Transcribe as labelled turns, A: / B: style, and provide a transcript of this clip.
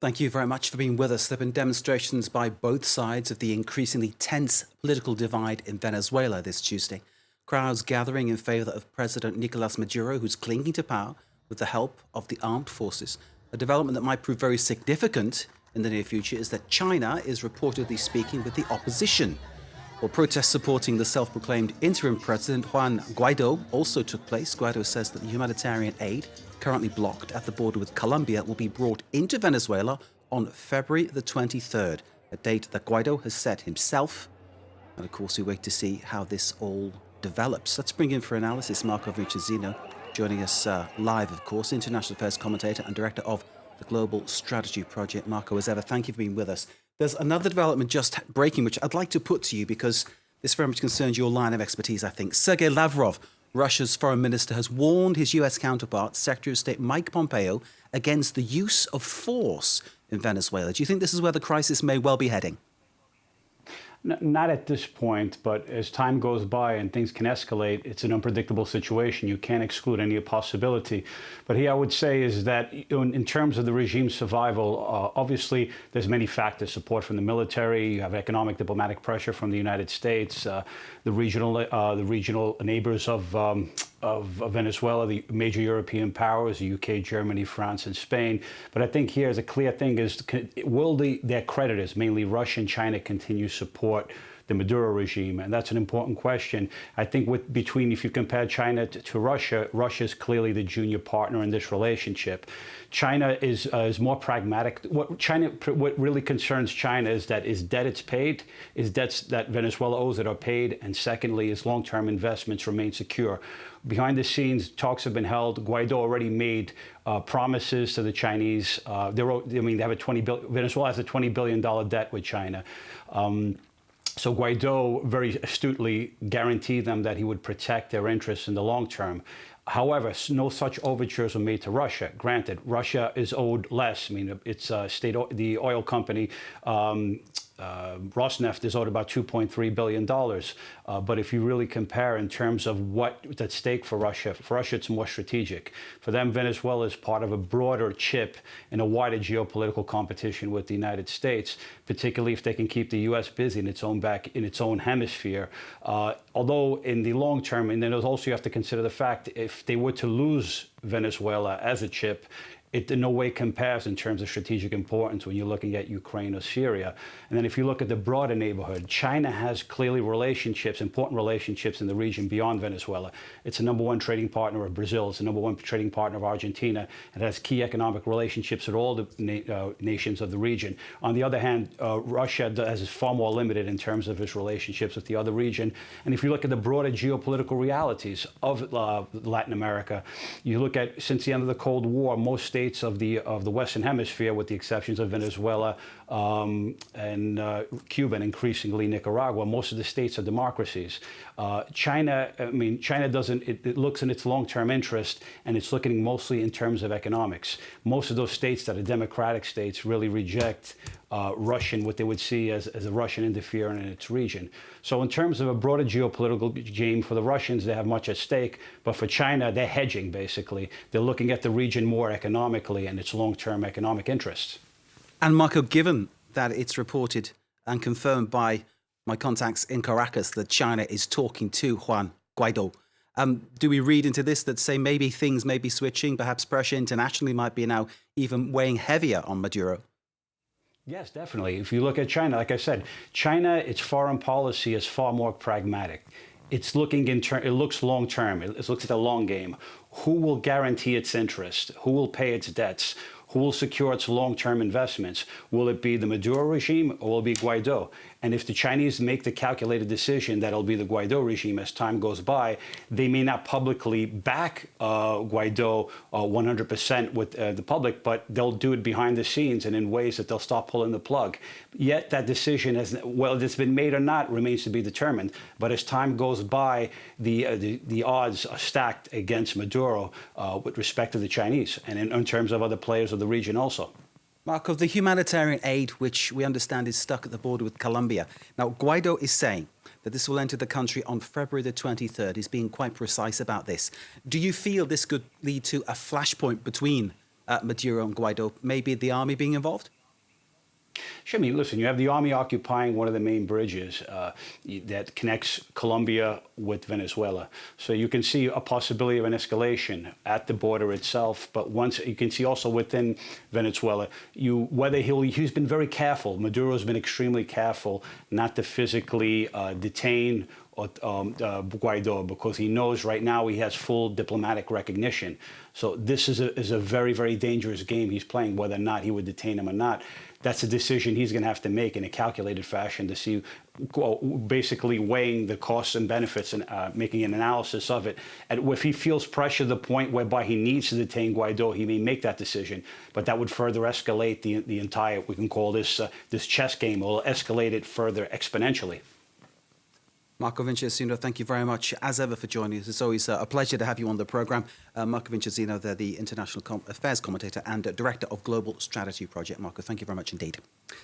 A: Thank you very much for being with us. There have been demonstrations by both sides of the increasingly tense political divide in Venezuela this Tuesday. Crowds gathering in favor of President Nicolas Maduro, who's clinging to power with the help of the armed forces. A development that might prove very significant in the near future is that China is reportedly speaking with the opposition. Well, protests supporting the self-proclaimed interim president Juan Guaido also took place. Guaido says that the humanitarian aid currently blocked at the border with Colombia will be brought into Venezuela on February the 23rd, a date that Guaido has set himself. And of course, we wait to see how this all develops. Let's bring in for analysis Marco Vincenzino, joining us live, of course, international affairs commentator and director of the Global Strategy Project. Marco, as ever, thank you for being with us. There's another development just breaking, which I'd like to put to you because this very much concerns your line of expertise, I think. Sergei Lavrov, Russia's foreign minister, has warned his US counterpart, Secretary of State Mike Pompeo, against the use of force in Venezuela. Do you think this is where the crisis may well be heading?
B: Not at this point, but as time goes by and things can escalate, it's an unpredictable situation. You can't exclude any possibility. But here I would say is that in terms of the regime's survival, obviously there's many factors: support from the military, you have economic diplomatic pressure from the United States, the regional neighbors of Venezuela, the major European powers, the UK, Germany, France, and Spain. But I think here's a clear thing is, will their creditors, mainly Russia and China, continue support the Maduro regime? And that's an important question. I think if you compare China to Russia, Russia is clearly the junior partner in this relationship. China is more pragmatic. What really concerns China is that debt it's paid, is debts that Venezuela owes that are paid, and secondly, is long-term investments remain secure. Behind the scenes, talks have been held. Guaido already made promises to the Chinese. Venezuela has a $20 billion debt with China. So Guaido very astutely guaranteed them that he would protect their interests in the long term. However, no such overtures were made to Russia. Granted, Russia is owed less. I mean, it's the oil company, Rosneft, is owed about $2.3 billion. But if you really compare in terms of what's at stake for Russia it's more strategic. For them, Venezuela is part of a broader chip in a wider geopolitical competition with the United States, particularly if they can keep the U.S. busy in its own hemisphere. Although in the long term, and then also you have to consider the fact if they were to lose Venezuela as a chip, it in no way compares in terms of strategic importance when you're looking at Ukraine or Syria. And then if you look at the broader neighborhood, China has clearly important relationships in the region beyond Venezuela. It's the number one trading partner of Brazil. It's the number one trading partner of Argentina. It has key economic relationships with all the nations of the region. On the other hand, Russia is far more limited in terms of its relationships with the other region. And if you look at the broader geopolitical realities of Latin America, you look at, since the end of the Cold War, most states of the Western Hemisphere, with the exceptions of Venezuela and Cuba and increasingly Nicaragua, most of the states are democracies. China doesn't. It looks in its long-term interest, and it's looking mostly in terms of economics. Most of those states that are democratic states really reject what they would see as a Russian interference in its region. So in terms of a broader geopolitical game, for the Russians, they have much at stake. But for China, they're hedging, basically. They're looking at the region more economically and its long-term economic interests.
A: And Marco, given that it's reported and confirmed by my contacts in Caracas that China is talking to Juan Guaido, do we read into this that say maybe things may be switching, perhaps pressure internationally might be now even weighing heavier on Maduro?
B: Yes, definitely. If you look at China, like I said, China, its foreign policy is far more pragmatic. It's looking it looks long term. It looks at the long game. Who will guarantee its interest? Who will pay its debts? Who will secure its long-term investments? Will it be the Maduro regime or will it be Guaido? And if the Chinese make the calculated decision that it'll be the Guaido regime as time goes by, they may not publicly back Guaido 100% with the public, but they'll do it behind the scenes and in ways that they'll start pulling the plug. Yet that decision, whether it's been made or not, remains to be determined. But as time goes by, the odds are stacked against Maduro with respect to the Chinese and in terms of other players of the region also.
A: Marco, the humanitarian aid, which we understand is stuck at the border with Colombia. Now, Guaido is saying that this will enter the country on February the 23rd. He's being quite precise about this. Do you feel this could lead to a flashpoint between Maduro and Guaido, maybe the army being involved?
B: Sure, I mean, listen, you have the army occupying one of the main bridges that connects Colombia with Venezuela. So you can see a possibility of an escalation at the border itself. But once you can see also within Venezuela, he's been very careful. Maduro's been extremely careful not to physically detain Guaido, because he knows right now he has full diplomatic recognition. So this is a very, very dangerous game he's playing, whether or not he would detain him or not. That's a decision he's going to have to make in a calculated fashion to see, basically weighing the costs and benefits and making an analysis of it. And if he feels pressure to the point whereby he needs to detain Guaido, he may make that decision. But that would further escalate the entire, we can call this chess game, or escalate it further exponentially.
A: Marco Vincenzino, thank you very much, as ever, for joining us. It's always a pleasure to have you on the programme. Marco Vincenzino, the International Affairs Commentator and Director of Global Strategy Project. Marco, thank you very much indeed.